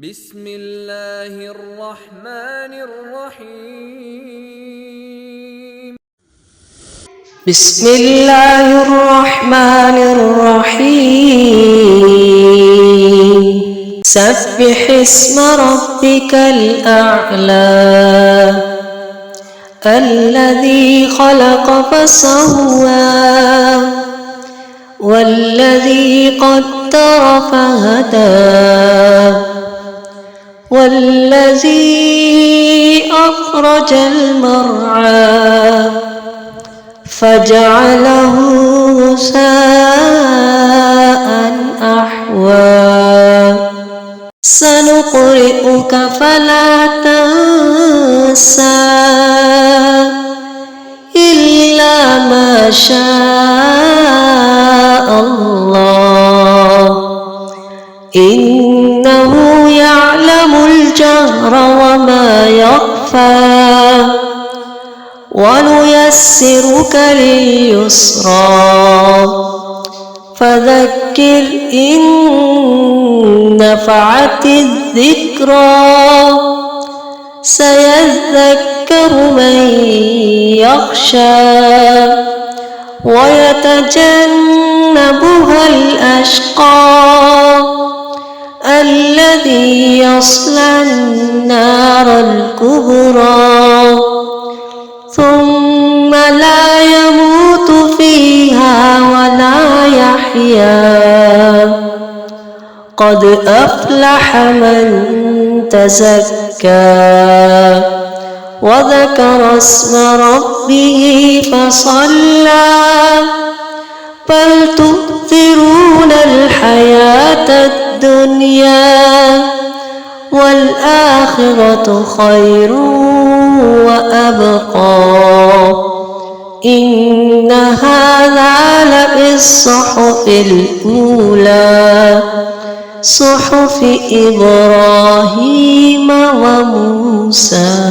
بسم الله الرحمن الرحيم. بسم الله الرحمن الرحيم. سبح اسم ربك الأعلى الذي خلق فسوى والذي قدر فهدى والذي أخرج المرعى فجعله غثاء أحوى سنقرئك فلا تنسى إلا ما شاء الله إنه يعلم الجهر وما يخفى ونيسرك لليسرى فذكر إن نفعت الذكرى سيذكر من يخشى ويتجنبها الأشقى الذي يصلى النار الكبرى ثم لا يموت فيها ولا يحيا قد أفلح من تزكى وذكر اسم ربه فصلى بل تؤثرون الحياة الدنيا والآخرة خير وأبقى إن هذا لفي الصحف الأولى صحف إبراهيم وموسى.